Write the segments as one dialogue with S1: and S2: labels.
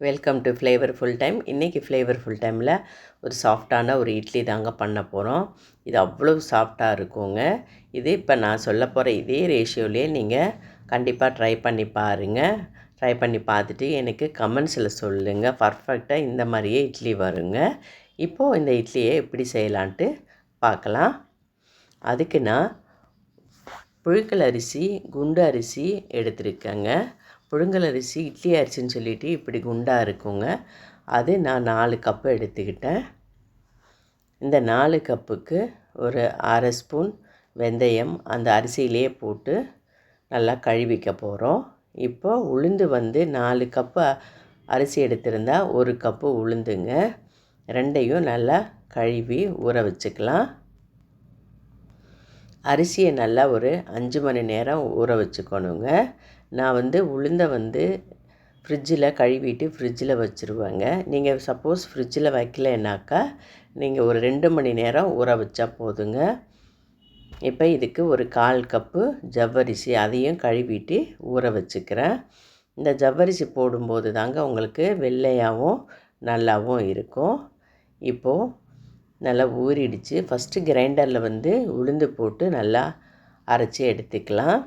S1: Welcome to flavourful time. இன்றைக்கி flavourful டைமில் ஒரு சாஃப்டான ஒரு இட்லி தாங்க பண்ண போகிறோம். இது அவ்வளோ சாஃப்டாக இருக்குங்க. இது இப்போ நான் சொல்ல போகிற இதே ரேஷியோலேயே நீங்கள் கண்டிப்பாக ட்ரை பண்ணி பாருங்கள். ட்ரை பண்ணி பார்த்துட்டு எனக்கு கமெண்ட்ஸில் சொல்லுங்கள். பர்ஃபெக்டாக இந்த மாதிரியே இட்லி வருங்க. இப்போது இந்த இட்லியை எப்படி செய்யலான்ட்டு பார்க்கலாம். அதுக்கு நான் புழுக்கல் அரிசி, குண்டு அரிசி எடுத்துருக்கேங்க. புழுங்கல் அரிசி இட்லி அரிசின்னு சொல்லிவிட்டு இப்படி குண்டாக இருக்குங்க. அது நான் 4 கப்பு எடுத்துக்கிட்டேன். இந்த 4 கப்புக்கு ஒரு அரை ஸ்பூன் வெந்தயம் அந்த அரிசியிலே போட்டு நல்லா கழுவிக்க போகிறோம். இப்போது உளுந்து 4 கப்பு அரிசி எடுத்திருந்தா 1 கப்பு உளுந்துங்க. ரெண்டையும் நல்லா கழுவி ஊற வச்சுக்கலாம். அரிசியை நல்லா ஒரு 5 மணி நேரம் ஊற வச்சுக்கணுங்க. நான் உளுந்தை ஃப்ரிட்ஜில் கழுவிட்டு ஃப்ரிட்ஜில் வச்சுருவேங்க. நீங்கள் சப்போஸ் ஃப்ரிட்ஜில் வைக்கலைன்னாக்கா நீங்கள் ஒரு 2 மணி நேரம் ஊற வச்சா போதுங்க. இப்போ இதுக்கு ஒரு 1/4 கப்பு ஜவ்வரிசி அதையும் கழுவிட்டு ஊற வச்சுக்கிறேன். இந்த ஜவ்வரிசி போடும்போது தாங்க உங்களுக்கு வெள்ளையாகவும் நல்லாவும் இருக்கும். இப்போது நல்லா ஊறிடுச்சு. ஃபஸ்ட்டு கிரைண்டரில் உளுந்து போட்டு நல்லா அரைச்சி எடுத்துக்கலாம்.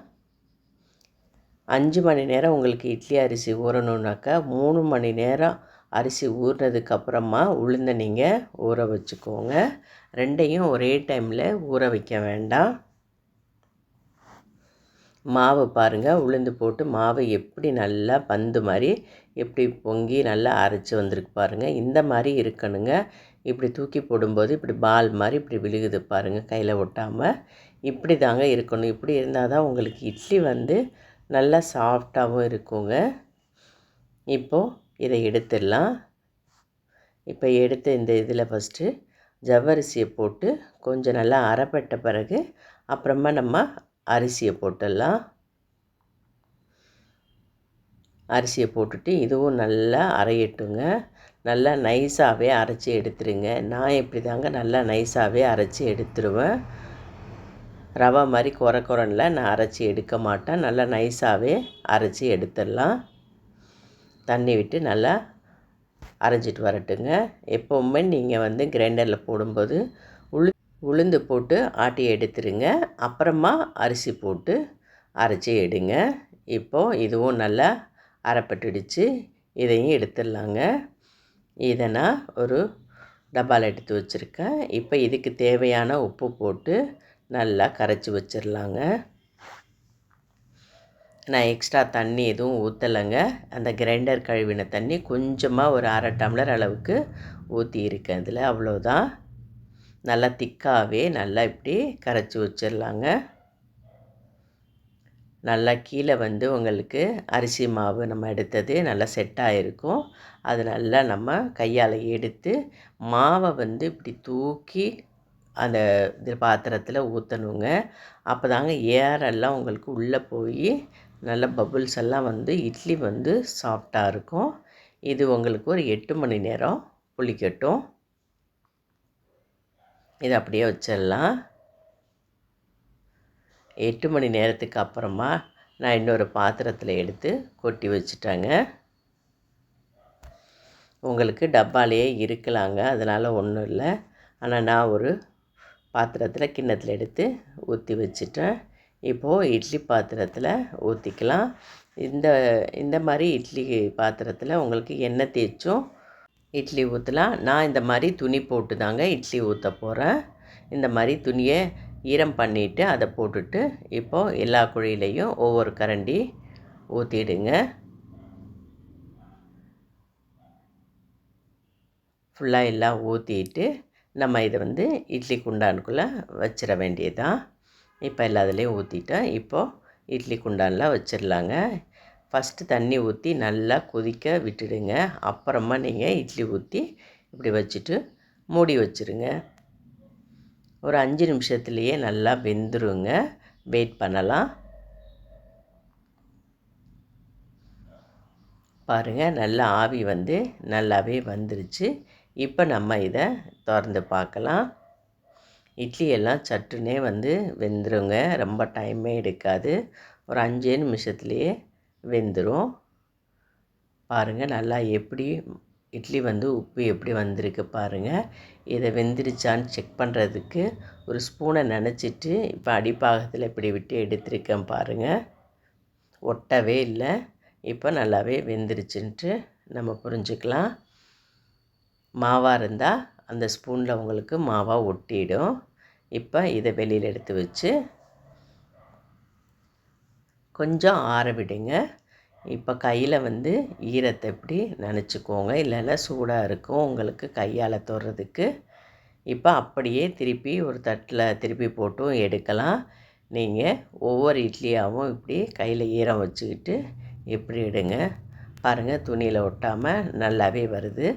S1: 5 மணி நேரம் உங்களுக்கு இட்லி அரிசி ஊறணுன்னாக்கா 3 மணி நேரம் அரிசி ஊறினதுக்கப்புறமா உளுந்தை நீங்கள் ஊற வச்சுக்கோங்க. ரெண்டையும் ஒரே டைமில் ஊற வைக்க வேண்டாம். மாவு பாருங்கள், உளுந்து போட்டு மாவு எப்படி நல்லா பந்து மாதிரி எப்படி பொங்கி நல்லா அரைச்சி வந்திருக்கு பாருங்கள். இந்த மாதிரி இருக்கணுங்க. இப்படி தூக்கி போடும்போது இப்படி பால் மாதிரி இப்படி விழுகுது பாருங்கள், கையில் ஒட்டாமல். இப்படி தாங்க இருக்கணும். இப்படி இருந்தால் தான் உங்களுக்கு இட்லி நல்லா சாஃப்டாகவும் இருக்குங்க. இப்போது இதை எடுத்துடலாம். இப்போ எடுத்து இந்த இதில் ஃபஸ்ட்டு ஜவ்வரிசியை போட்டு கொஞ்சம் நல்லா அரைப்பட்ட பிறகு அப்புறமா நம்ம அரிசியை போட்டுடலாம். அரிசியை போட்டுட்டு இதுவும் நல்லா அரையட்டுங்க. நல்லா நைஸாகவே அரைச்சி எடுத்துருங்க. நான் இப்படி தாங்க நல்லா நைஸாகவே அரைச்சி எடுத்துருவேன். ரவை மாதிரி குறன்னு நான் அரைச்சி எடுக்க மாட்டேன். நல்லா நைஸாகவே அரைச்சி எடுத்துடலாம். தண்ணி விட்டு நல்லா அரைச்சிட்டு வரட்டுங்க. எப்போவுமே நீங்கள் கிரைண்டரில் போடும்போது உளுந்து போட்டு ஆட்டி எடுத்துருங்க. அப்புறமா அரிசி போட்டு அரைச்சி எடுங்க. இப்போது இதுவும் நல்லா அரைப்பட்டுடுச்சு. இதையும் எடுத்துடலாங்க. இதை நான் ஒரு டப்பாவில் எடுத்து வச்சுருக்கேன். இப்போ இதுக்கு தேவையான உப்பு போட்டு நல்லா கரைச்சி வச்சிடலாங்க. நான் எக்ஸ்ட்ரா தண்ணி எதுவும் ஊற்றலைங்க. அந்த கிரைண்டர் கழுவின தண்ணி கொஞ்சமாக ஒரு 1/2 டம்ளர் அளவுக்கு ஊற்றி இருக்கேன் அதில். அவ்வளோதான். நல்லா திக்காகவே நல்லா இப்படி கரைச்சி வச்சிடலாங்க. நல்லா கீழே உங்களுக்கு அரிசி மாவு நம்ம எடுத்தது நல்லா செட் ஆகிருக்கும். அது நல்லா நம்ம கையால் எடுத்து மாவை இப்படி தூக்கி அந்த இது பாத்திரத்தில் ஊற்றணுங்க. அப்போ தாங்க ஏரெல்லாம் உங்களுக்கு உள்ளே போய் நல்ல பபுள்ஸ் எல்லாம் இட்லி சாஃப்டாக இருக்கும். இது உங்களுக்கு ஒரு 8 மணி நேரம் புளிக்கட்டும். இதை அப்படியே வச்சிடலாம். 8 மணி நேரத்துக்கு அப்புறமா நான் இன்னொரு பாத்திரத்தில் எடுத்து கொட்டி வச்சுட்டேங்க. உங்களுக்கு டப்பாலேயே இருக்கலாங்க, அதனால் ஒன்றும் இல்லை. ஆனால் நான் ஒரு பாத்திரத்தில் கிண்ணத்தில் எடுத்து ஊற்றி வச்சுட்டேன். இப்போது இட்லி பாத்திரத்தில் ஊற்றிக்கலாம். இந்த இந்த மாதிரி இட்லி பாத்திரத்தில் உங்களுக்கு எண்ணெய் தேய்ச்சும் இட்லி ஊற்றலாம். நான் இந்த மாதிரி துணி போட்டு தாங்க இட்லி ஊற்ற போகிறேன். இந்த மாதிரி துணியை ஈரம் பண்ணிவிட்டு அதை போட்டுட்டு இப்போது எல்லா குழியிலையும் ஒவ்வொரு கரண்டி ஊற்றிடுங்க. ஃபுல்லாக எல்லாம் ஊற்றிட்டு நம்ம இதை இட்லி குண்டானுக்குள்ளே வச்சிட வேண்டியதுதான். இப்போ எல்லாத்துலேயும் ஊற்றிட்டேன். இப்போது இட்லி குண்டானில் வச்சிடலாங்க. ஃபஸ்ட்டு தண்ணி ஊற்றி நல்லா கொதிக்க விட்டுடுங்க. அப்புறமா நீங்கள் இட்லி ஊற்றி இப்படி வச்சுட்டு மூடி வச்சுருங்க. ஒரு 5 நிமிஷத்துலேயே நல்லா வெந்துருங்க. வெயிட் பண்ணலாம். பாருங்கள், நல்லா ஆவி நல்லாவே வந்துருச்சு. இப்போ நம்ம இதை திறந்து பார்க்கலாம். இட்லி எல்லாம் சட்டுனே வெந்துருங்க. ரொம்ப டைமே எடுக்காது. ஒரு 5 நிமிஷத்துலேயே வெந்துடும். பாருங்கள் நல்லா எப்படி இட்லி வந்து உப்பு எப்படி வந்திருக்கு பாருங்கள். இதை வெந்துருச்சான்னு செக் பண்ணுறதுக்கு ஒரு ஸ்பூனை நனைச்சிட்டு இப்போ அடிப்பாகத்தில் இப்படி விட்டு எடுத்திருக்கேன் பாருங்கள். ஒட்டவே இல்லை. இப்போ நல்லாவே வெந்துருச்சுன்ட்டு நம்ம புரிஞ்சுக்கலாம். மாவாக இருந்தால் அந்த ஸ்பூனில் உங்களுக்கு மாவாக ஒட்டிடும். இப்போ இதை வெளியில் எடுத்து வச்சு கொஞ்சம் ஆற விடுங்க. இப்போ கையில் வந்து ஈரத்தை எப்படி நனைச்சிக்கோங்க, இல்லைன்னா சூடாக இருக்கும் உங்களுக்கு கையால் தொடுறதுக்கு. இப்போ அப்படியே திருப்பி ஒரு தட்டில் திருப்பி போட்டும் எடுக்கலாம். நீங்கள் ஒவ்வொரு இட்லியாகவும் இப்படி கையில் ஈரம் வச்சுக்கிட்டு எப்படி எடுங்க. பாருங்கள், துணியில் ஒட்டாமல் நல்லாவே வருது.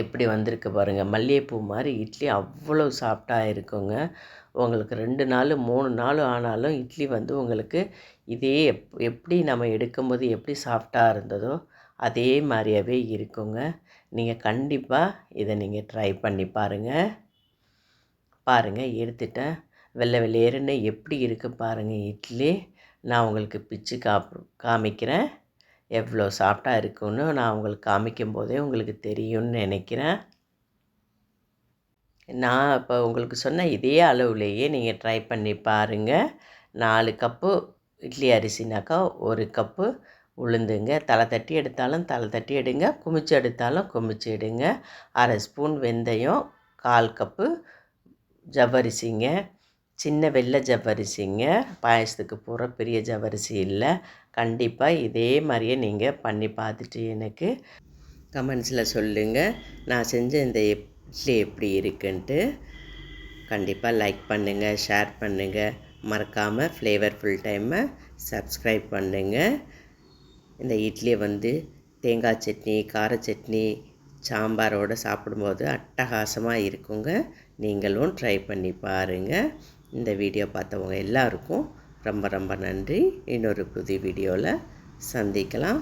S1: எப்படி வந்திருக்கு பாருங்கள். மல்லிகைப்பூ மாதிரி இட்லி அவ்வளோ சாஃப்டாக இருக்குங்க. உங்களுக்கு 2 நாள் 3 நாள் ஆனாலும் இட்லி வந்து உங்களுக்கு இதே எப்படி நம்ம எடுக்கும்போது எப்படி சாஃப்டாக இருந்ததோ அதே மாதிரியாவே இருக்குங்க. நீங்கள் கண்டிப்பாக இதை நீங்கள் ட்ரை பண்ணி பாருங்கள். பாருங்கள், எடுத்துட்டேன். வெள்ளை வெள்ளேருன்னு எப்படி இருக்குது பாருங்கள் இட்லி. நான் உங்களுக்கு பிச்சு காமிக்கிறேன். எவ்வளோ சாஃப்டாக இருக்குன்னு நான் உங்களுக்கு காமிக்கும் போதே உங்களுக்கு தெரியும்னு நினைக்கிறேன். நான் இப்போ உங்களுக்கு சொன்ன இதே அளவுலேயே நீங்கள் ட்ரை பண்ணி பாருங்கள். 4 கப்பு இட்லி அரிசினாக்கா 1 கப்பு உளுந்துங்க. தலை தட்டி எடுத்தாலும் தலை தட்டி எடுங்க, குமிச்சு எடுத்தாலும் குமிச்சு எடுங்க. 1/2 ஸ்பூன் வெந்தயம், 1/4 கப்பு ஜவ்வரிசிங்க. சின்ன வெள்ளை ஜவ்வரிசிங்க. பாயசத்துக்கு போடுற பெரிய ஜவ்வரிசி இல்லை. கண்டிப்பாக இதே மாதிரியே நீங்கள் பண்ணி பார்த்துட்டு எனக்கு கமெண்ட்ஸில் சொல்லுங்கள். நான் செஞ்ச இந்த இட்லி எப்படி இருக்குன்ட்டு. கண்டிப்பாக லைக் பண்ணுங்கள், ஷேர் பண்ணுங்கள். மறக்காமல் ஃப்ளேவர்ஃபுல் டைமை சப்ஸ்கிரைப் பண்ணுங்கள். இந்த இட்லியை வந்து தேங்காய் சட்னி, கார சட்னி, சாம்பாரோடு சாப்பிடும்போது அட்டகாசமாக இருக்குங்க. நீங்களும் ட்ரை பண்ணி பாருங்கள். இந்த வீடியோ பார்த்தவங்க எல்லாருக்கும் ரொம்ப ரொம்ப நன்றி. இன்னொரு புது வீடியோவில் சந்திக்கலாம்.